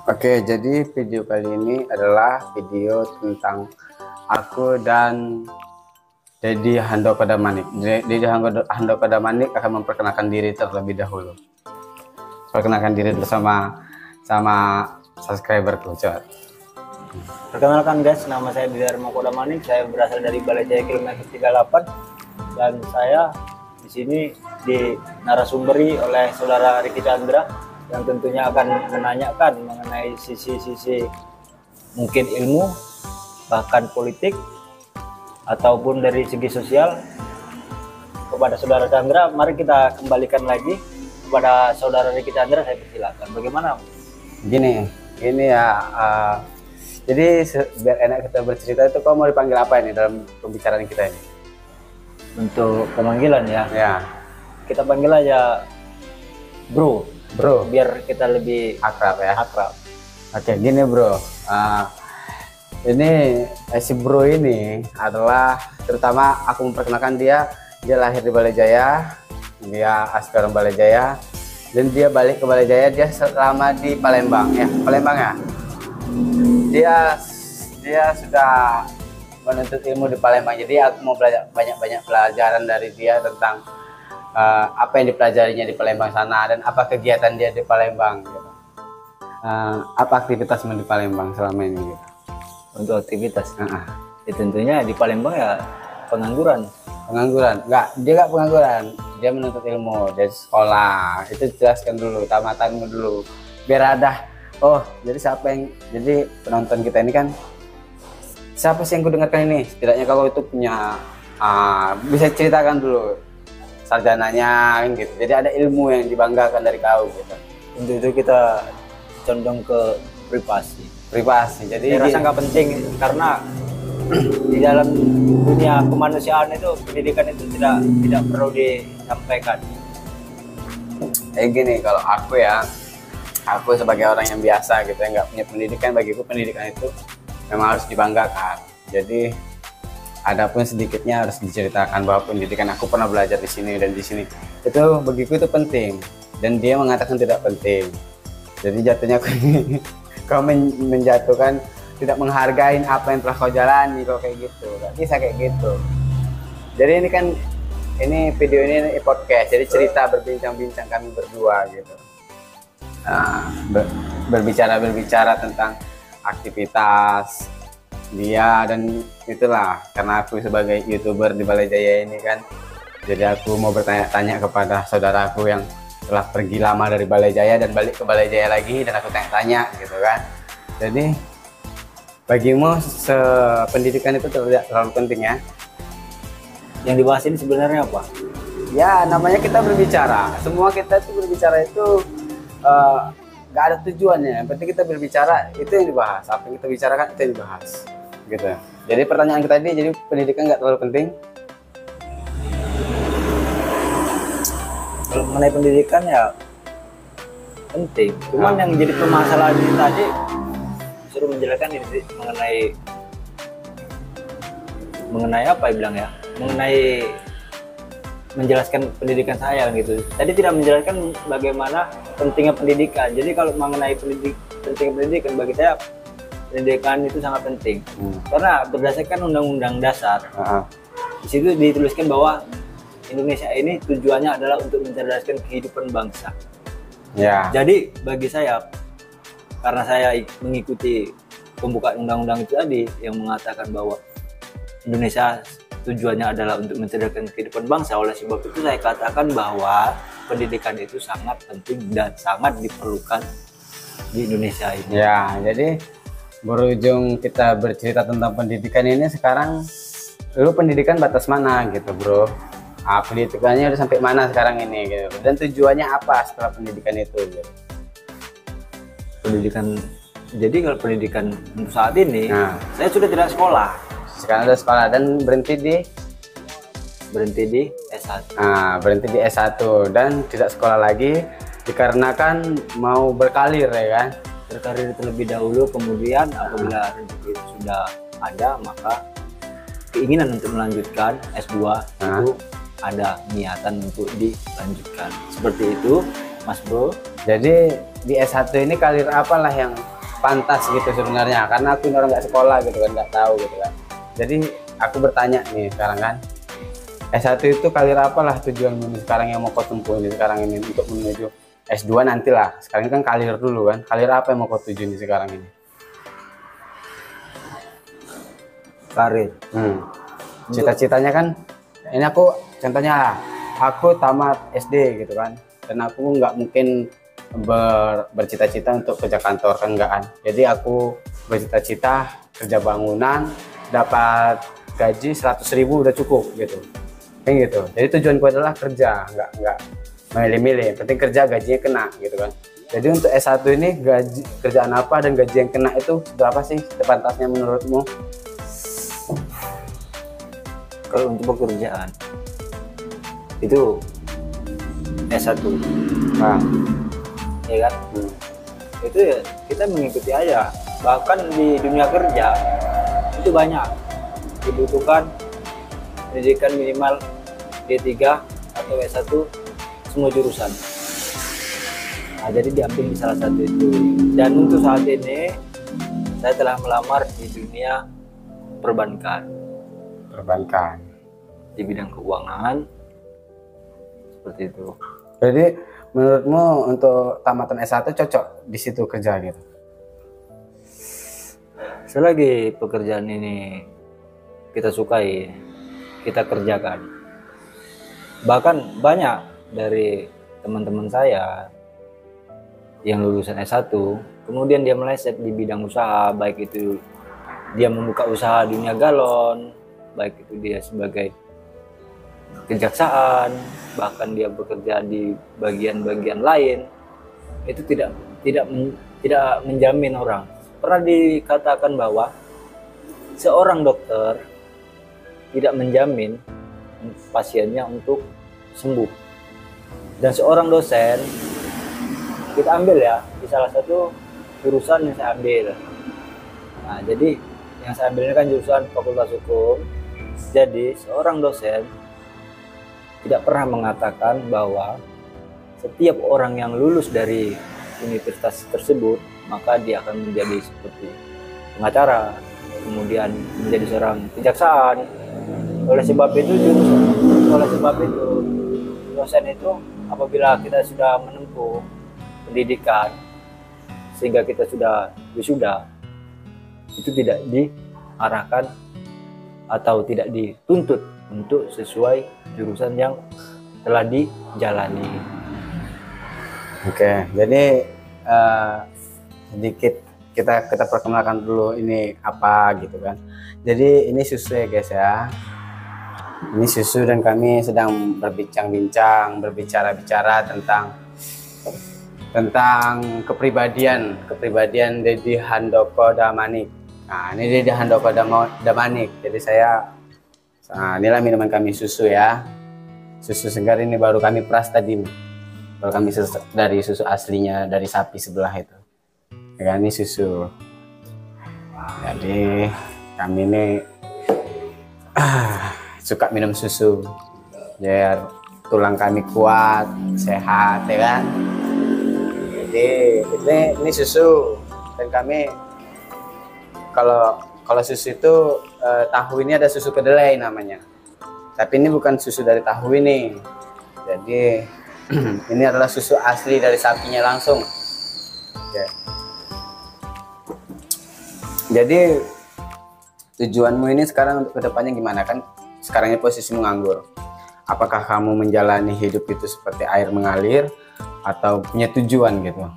Oke, jadi video kali ini adalah video tentang aku dan Dedi Handoko Damanik. Dedi Handoko Damanik akan memperkenalkan diri terlebih dahulu. Perkenalkan diri bersama subscriberku, coba. Perkenalkan guys, nama saya Dedi Handoko Damanik. Saya berasal dari Balai Jaya kilometer 38 dan saya di sini narasumberi oleh saudara Ricky Chandra yang tentunya akan menanyakan mengenai sisi-sisi mungkin ilmu, bahkan politik, ataupun dari segi sosial kepada saudara Chandra. Mari kita kembalikan lagi kepada saudara Ricky Chandra. Saya persilakan. Bagaimana? Gini ya. Jadi biar enak kita bercerita itu, kau mau dipanggil apa ini dalam pembicaraan kita ini? Untuk pemanggilan ya. Ya. Kita panggil aja Bro. Bro, Biar kita lebih akrab ya. akrab. Oke, gini bro. Ini si bro ini adalah, terutama aku memperkenalkan dia lahir di Balai Jaya, dia asli orang Balai Jaya, dan dia balik ke Balai Jaya, dia selama di Palembang ya, Dia sudah menuntut ilmu di Palembang, jadi aku mau belajar banyak pelajaran dari dia tentang apa yang dipelajarinya di Palembang sana dan apa kegiatan dia di Palembang gitu. Apa aktivitasmu di Palembang selama ini gitu. Untuk aktivitas ya tentunya di Palembang ya pengangguran. Dia nggak pengangguran, dia menuntut ilmu dari sekolah. Itu jelaskan dulu tamatanmu dulu biar ada jadi penonton kita ini kan, siapa sih yang kudengarkan ini, setidaknya kalau itu punya bisa ceritakan dulu sarjananya gitu, jadi ada ilmu yang dibanggakan dari kau gitu. Untuk itu kita condong ke privasi. Jadi Saya rasa nggak penting karena di dalam dunia kemanusiaan itu pendidikan itu tidak perlu disampaikan. Gini, kalau aku sebagai orang yang biasa gitu yang nggak punya pendidikan, bagiku pendidikan itu memang harus dibanggakan. Jadi adapun sedikitnya harus diceritakan bahwa pendidikan aku pernah belajar di sini dan di sini, itu bagiku itu penting, dan dia mengatakan tidak penting. Jadi jatuhnya kau menjatuhkan, tidak menghargai apa yang telah kau jalani kalau kayak gitu. Gak bisa kayak gitu. Jadi ini video ini podcast, jadi cerita berbincang-bincang kami berdua gitu. Berbicara tentang aktivitas dia, dan itulah karena aku sebagai YouTuber di Balai Jaya ini kan, jadi aku mau bertanya-tanya kepada saudaraku yang telah pergi lama dari Balai Jaya dan balik ke Balai Jaya lagi, dan aku tanya-tanya gitu kan. Jadi bagimu pendidikan itu tidak terlalu penting ya? Yang dibahas ini sebenarnya apa? Ya namanya kita berbicara, semua kita itu berbicara itu gak ada tujuannya, yang penting kita berbicara, itu yang dibahas, apa yang kita bicarakan itu yang dibahas gitu. Jadi pertanyaan kita tadi, jadi pendidikan nggak terlalu penting? Kalau mengenai pendidikan ya penting, cuman yang jadi permasalahan ini tadi suruh menjelaskan ini mengenai apa ya bilang ya, mengenai menjelaskan pendidikan saya gitu. Tadi tidak menjelaskan bagaimana pentingnya pendidikan. Jadi kalau mengenai pentingnya pendidikan, bagi saya pendidikan itu sangat penting. Karena berdasarkan Undang-Undang Dasar, di situ dituliskan bahwa Indonesia ini tujuannya adalah untuk mencerdaskan kehidupan bangsa. Ya. Jadi bagi saya, karena saya mengikuti pembukaan undang-undang itu tadi yang mengatakan bahwa Indonesia tujuannya adalah untuk mencerdaskan kehidupan bangsa, oleh sebab itu saya katakan bahwa pendidikan itu sangat penting dan sangat diperlukan di Indonesia ini. Ya, jadi berujung kita bercerita tentang pendidikan ini sekarang, lu pendidikan batas mana gitu bro? Pendidikannya udah sampai mana sekarang ini gitu, dan tujuannya apa setelah pendidikan itu gitu? Pendidikan, jadi kalau pendidikan untuk saat ini, saya sudah tidak sekolah. Sekarang udah sekolah dan berhenti di S1. Berhenti di S1 dan tidak sekolah lagi dikarenakan mau berkarir ya kan? Berkarir terlebih dahulu, kemudian apabila rezeki sudah ada, maka keinginan untuk melanjutkan S2 itu ada niatan untuk dilanjutkan. Seperti itu Mas Bro. Jadi di S1 ini karir apalah yang pantas gitu sebenarnya, karena aku ini orang nggak sekolah gitu kan, nggak tahu gitu kan. Jadi aku bertanya nih sekarang kan, S1 itu karir apalah tujuanmu ini sekarang yang mau kau tempuh ini sekarang ini untuk menuju S2 nantilah. Sekarang kan karir dulu kan, karir apa yang mau kau tuju nih sekarang ini? Karir. Cita-citanya kan, ini aku contohnya lah, aku tamat SD gitu kan, dan aku nggak mungkin bercita-cita untuk kerja kantor kan, enggak kan. Jadi aku bercita-cita kerja bangunan, dapat gaji 100.000 udah cukup gitu, kayak gitu. Jadi tujuanku adalah kerja, nggak milih-milih, penting kerja gajinya kena gitu kan. Jadi untuk S1 ini gaji kerjaan apa dan gaji yang kena itu sudah apa sih sepantasnya menurutmu? Kalau untuk pekerjaan itu S1, Nah, ya kan? Itu ya kita mengikuti aja. Bahkan di dunia kerja itu banyak dibutuhkan pendidikan minimal D3 atau S1 semua jurusan. Nah, jadi diambil di salah satu itu. Dan untuk saat ini saya telah melamar di dunia perbankan di bidang keuangan seperti itu. jadi menurutmu untuk tamatan S1 cocok di situ kerja gitu? Selagi pekerjaan ini kita sukai, kita kerjakan. Bahkan banyak dari teman-teman saya yang lulusan S1 kemudian dia meleset di bidang usaha, baik itu dia membuka usaha dunia galon, baik itu dia sebagai kejaksaan, bahkan dia bekerja di bagian-bagian lain. Itu tidak menjamin orang. Pernah dikatakan bahwa seorang dokter tidak menjamin pasiennya untuk sembuh. Dan seorang dosen, kita ambil ya di salah satu jurusan yang saya ambil. Nah, jadi yang saya ambil ini kan jurusan Fakultas Hukum. Jadi seorang dosen tidak pernah mengatakan bahwa setiap orang yang lulus dari universitas tersebut maka dia akan menjadi seperti pengacara, kemudian menjadi seorang kejaksaan. Oleh sebab itu dosen itu apabila kita sudah menempuh pendidikan sehingga kita sudah wisuda, itu tidak diarahkan atau tidak dituntut untuk sesuai jurusan yang telah dijalani. Oke, jadi sedikit kita perkenalkan dulu ini apa gitu kan. Jadi ini susu ya guys ya. Ini susu dan kami sedang berbicara tentang kepribadian Deddy Handoko Damanik. Nah, ini Deddy Handoko Damanik. Jadi inilah minuman kami, susu ya. Susu segar ini baru kami peras tadi. Baru kami dari susu aslinya dari sapi sebelah itu. Ya, ini susu. Jadi kami ini suka minum susu biar tulang kami kuat, sehat ya kan. Jadi ini susu dan kami kalau susu itu tahu ini ada susu kedelai namanya. Tapi ini bukan susu dari tahu ini. Jadi ini adalah susu asli dari sapinya langsung. Oke. Jadi tujuanmu ini sekarang untuk kedepannya gimana kan? Sekarang ini posisi menganggur. Apakah kamu menjalani hidup itu seperti air mengalir atau punya tujuan gitu?